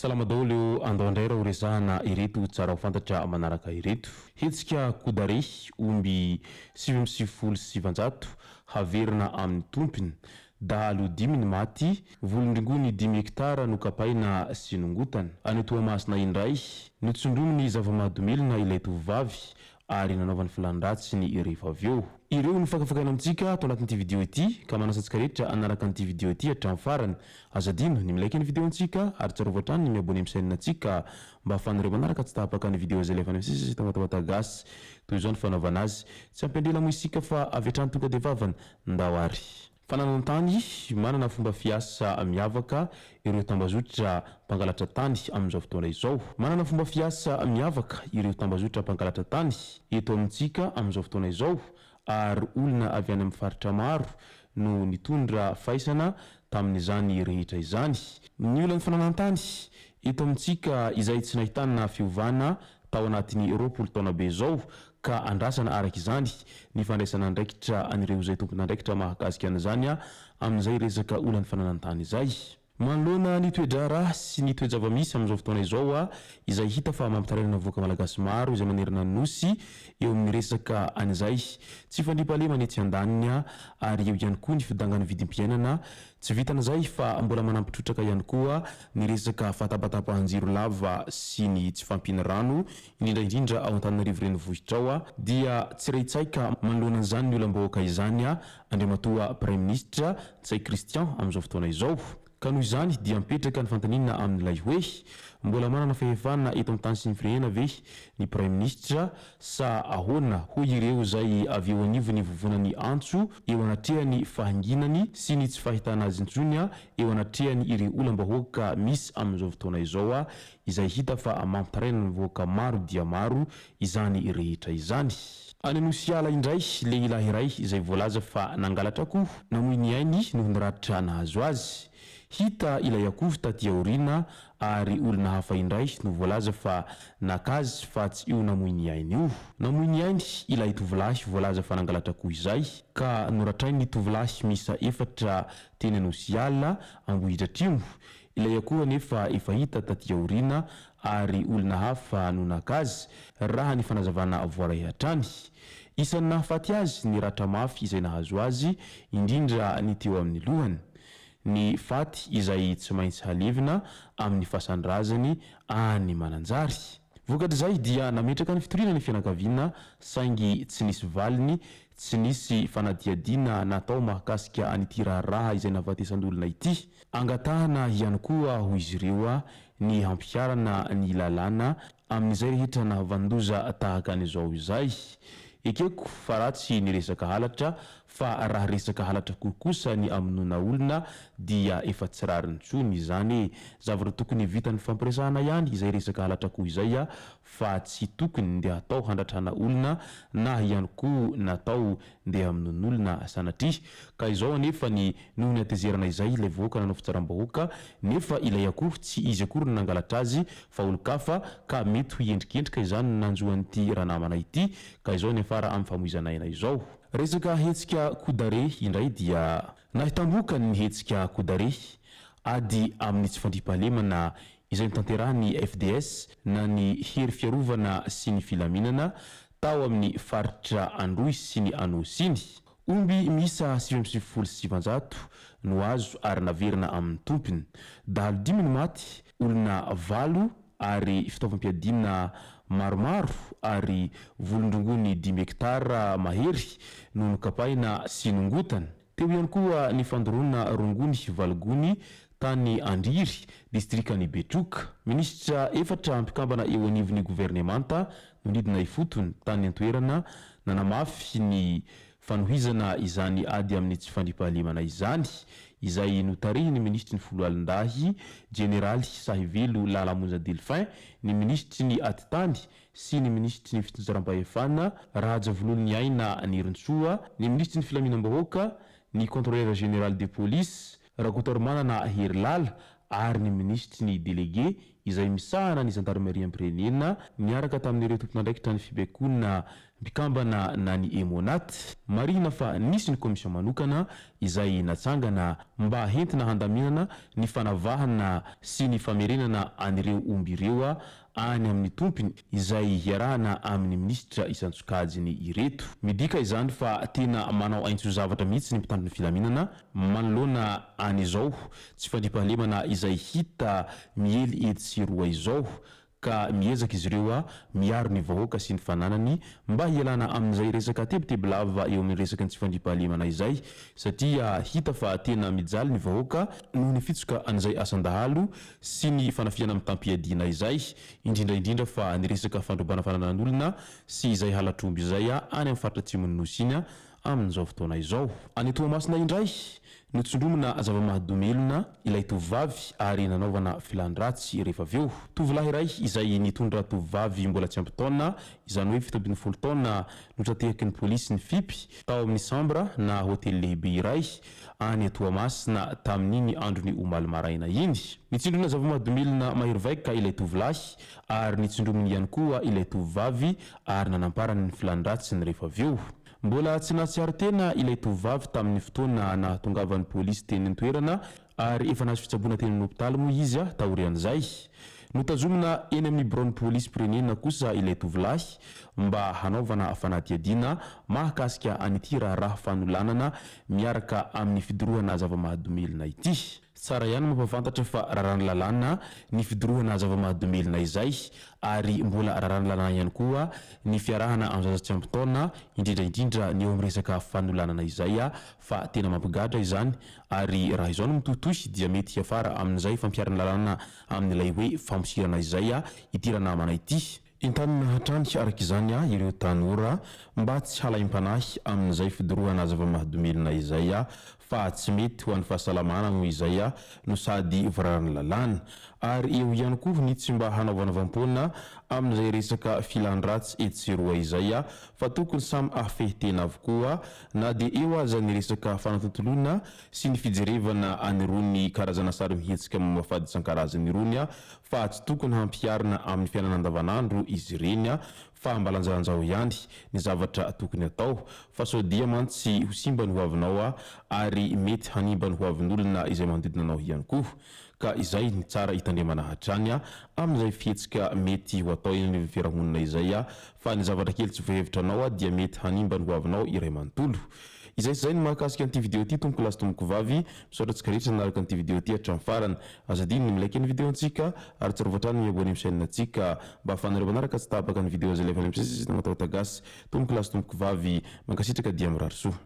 Salama daholo eo andao andraira ho resahana ireto tsara ho fantatra manaraka ireto. Hetsika kodare omby 7,7 haverina amin'ny tompony, dahalo 10 ny maty, volondringony 10 hektara no kapaina sy nongotana. Any Toamasina indray notsondromony zava-mahadomelina ilay tovovavy ary nanaovany filandratsy ny rehefa avy eo. Ireo no fakafakana amintsika ato anatin'ity video ity, ka manasantsika rehetra anaraka an'ity video ity hatramin'ny farany. Azadino ny milaiky ny video antsika ary tsarovatra hatrany ny miabone amin'ny chaîne antsika mba ahafahanareo manaraka tsy tahapaka ny video izay lefa sisa tamatamataka gasy toy izao ny fanaovana azy. Tsy ampendrela mo isika fa avy hatrany tonga dia vavany ndao ary. Fananantany manana fomba fiasa miavaka ireo tambazotra mpangalatra tany amin'izao fotoana izao. Manana fomba fiasa miavaka ireo tambazotra mpangalatra tany eto amintsika amin'izao fotoana izao, ary olona avy any amin'ny faritra maro no nitondra faisana tamin'izany rehetra izany. Ny olan'ny fananantany eto amintsika izay tsy nahitana fiovana tao anatin'ny 20 taona be zao, ka andrasana araka izany ny fandraisana andraikitra anireo izay tompona andraikitra mahakasika an'izany amin'izay resaka olan'ny fananantany izay. Manoloana ny toedrara sy ny toejava-misy amin'izao fotoana izao izay hita fa mampitarairana voaka malagasy maro izay manerana nosy eo amin'ny resaka an'izay tsy fandriam-pahalema ny etsy andaniny ary eo ihany koa ny fidangan'ny vidim-piainana. Tsy vitan'izay fa mbola manampitrotraka ihany koa ny resaka fahatapatampahan-jiro lava sy ny tsy fampiny rano indrindra ao Antananarivo renivohitra ao dia tsiraitsaika manoloana an'izany ny olam-bahoaka izany Andriamatoa Prime Ministre Ntsay Christian amin'izao fotoana izao. Ka noho izany dia mipetraka ny fantanina amin'ilay hoe mbola manana fahefana eto amin'ny tany sy ny firenena ve ny Prime Ministre sa ahoana hoy ireo izay avy eo anivony vovonany antso eo anatrehany fahanginany sy ny tsy fahitana azy intsony eo anatrehany ireo olam-bahoaka misy amin'izao fotoana izao izay hita fa mampitaraina ny vahoaka maro dia maro izany rehetra izany. Any Anosiala indray lehilahy iray izay voalaza fa nangalatra akoho namoy ny ainy noho ny ratitra nahazo azy. Hita ilay akoho taty aoriana ary olona hafa indray no voalaza fa nakazy fa tsy io namoy ny ainy io. Namoy ny ainy ilay tovolahy voalaza fa nangalatra akoho izay ka noratrainy ny tovolahy misa 4 teny Anosiala Ambohitra Atrimo. Ilay akoho nefa efa hita taty aoriana ary olona hafa no nakazy raha ny fanazavana voaray hatrany. Isan'ny nahafaty azy ny ratra mafy izay nahazo azy indrindra ny teo amin'ny lohany. Ny faty izay tsy maintsy halevina amin'ny fahasandrazany any mananjary. Vokatr'izay dia nametraka ny fitoriana ny fianakaviana saingy tsy nisy valiny, tsy nisy fanadiadiana natao mahakasika an'ity raharaha izay nahafatesan'olona ity. Angatahana ihany koa ho izy ireo ny hampiarana ny lalàna amin'izay rehetra nahavandoza tahaka an'izao izay. Ekeko fa ratsy ny resaka halatra fa raha resaka halatra kokosa ny aminona olona dia efa tsy rariny intsony izany. Zavatra tokony vitan'ny fampiresahana ihany izay resaka halatra koa izay fa tsy tokony ndeha atao handratrana olona na ihany koa natao ndeha amin'olona sanatria. Ka izao anefa ny noho ny atezerana izay ilay voaka nanao fitsaram-bahoaka nefa ilay akoho tsy izy akory ny nangalatra azy fa olo-kafa ka mety ho endrikendrika izany nanjoan'ity ranamana ity. Ka izao ny afara amin'ny famoizana aina izao. Resaka hetsika kodare indray dia nahitamboka ny hetsika kodare ady amin'ny tsy fandriam-pahalemana izay nitanterahany FDS na ny hery fiarovana sy ny filaminana tao amin'ny faritra Androy sy ny Anosiny. Omby misa 7,7 no azo ary naverina amin'ny tompony. Dahalo 10 no maty, olona 8 ary fitaovam-piadina maromaro ary volondrongony 10 hektara mahery no nokapaina sy nongotana. Teo ihany koa ny fandoroana rongony valogony tany Andriry, distrikany Betroka. Ministra 4 mpikambana eo anivon'ny gouvernemanta nonidina ifotony tany antoerana nanamafy ny fanohizana izany ady amin'ny tsy fandriam-pahalemana izany. izay notarihiny ministry ny folo alindahy generaly Sahivelo Lalamonja Delphin, ny ministry ny Atitany sy ny ministry ny fitondram-pahefana Rajavolony Aina Nirintsoa, ny ministry ny filaminam-bahoaka, ny contrôleur général de police Rakotoramanana Herilala ary ny ministry ny délégué izay misahana ny gendarmerie am-pirenena niaraka tamin'ireo tompon'andraikitra ny fibaikona mpikambana na ny Emonat. Marina fa nisy ny komision manokana izay natsangana mba hentina handaminana ny fanavahana sy ny famerenana an'ireo omby ireo any amin'ny tompony izay hiarahana amin'ny ministra isantsokajiny ireto. Midika izany fa tena manao aintso-zavatra mihitsy ny mpitandro ny filaminana manoloana an'izao tsy fandriampahalemana izay hita miely edy sy roa izao, ka miezaka izy ireo miaro ny vahoaka sy ny fananany mba hialana amin'izay resaka tebotebolava eo amin'ny resaka ny tsy fandriampahalemana izay, satria hita fa tena mijaly ny vahoaka noho ny fitsoka an'izay asandahalo sy ny fanafiana amin'ny tampiadina izay, indrindraindrindra fa ny resaka fandrombana fananan'olona sy izay halatromby izay any amin'ny faritra atsimon'ny Nosy iny amin'izao fotoana izao. Any Toamasina indray notsondromina zava-mahadomelona ilay tovovavy ary nanaovana filandratsy rehefa aveo. Tovolahy iray izay nitondra tovovavy mbola tsy ampy taona, izany hoe 70 taona, notratehaky ny polisy ny FIP tao amin'ny sambra na hotely lehibe iray any Toamasina tamin'iny androny omaly maraina iny. Nitsindrona zava-mahadomelona mahery-vaika ilay tovolahy ary nitsindrominy ihany koa ilay tovovavy ary nanamparany ny filandratsiny rehefa aveo. Mbola tsy nahatsiaro tena ilay tovovavy tamin'ny fotoana nahatongavan'ny polisy teny ny toerana ary efa nahazo fitsaboana teny amin'ny hopitaly moa izy taorian'izay. Notazomina eny amin'ny bureau polisy pirenena kosa ilay tovolahy mba hanaovana fanadihadiana mahakasika an'ity raha fanolanana miaraka amin'ny fidorohana zava-mahadomelona ity. Tsara ihany mampafantatra fa raharany lalàna ny fidorohana zava-mahadomelona izay ary mbola raharany lalàna ihany koa ny fiarahana amin'ny zaza tsy ampy taona, indrindraindrindra ny eo amin'ny resaka fanolanana izay fa tena mampigadra izany ary raha izao no mitohitohy dia mety hiafara amin'izay fampiarana lalàna amin'ilay hoe famosirana izay itirana namana ity. Entanina hatrany araka izany ireo tanora mba tsy halaim-panahy amin'izay fidorohana zava-mahadomelona izay fa tsy mety ho an'ny fahasalamana moa izay no sady vararany lalàna ary eo ihany koa ny tsy mba hanaovana vampona amin'izay resaka filandratsy etseroa izay fa tokony samy afehtena avokoa na dia eo aza ny resaka fanatontolona sy ny fijerevana anirony karazana sary mihetsika mafady isan-karazany irony fa tsy tokony hampiarina amin'ny fiainana andavanandro izy ireny fa mbalanjalanjao ihany ny zavatra tokony atao fa sao dia mantsy ho simba ny hoavinao ary mety hanimba ny hoavin'olona izay manodidina anao ihany koa, ka izay ny tsara hitandremana hatrany amin'izay fihetsika mety ho atao eny amin'ny fiarahamonina izay fa ny zavatra kely tsy voahevitranao dia mety hanimba ny hoavinao iray manontolo. Izay ny mahakasika an'ity video ity tompoko lasy tomboko vavy, misaotratsika rehetra naraka an'ity video ity hatramin'ny farany. Azadiny ny milaiky ny video antsika ary tsy rovatrany miabony amin'ny chaîne antsika mba ahafahanareo manaraka tsy tapaka ny video zay lefa lemsesy matao-tagasy. Tompoko lasy tomboko vavy mankasitraka dia mirary soa.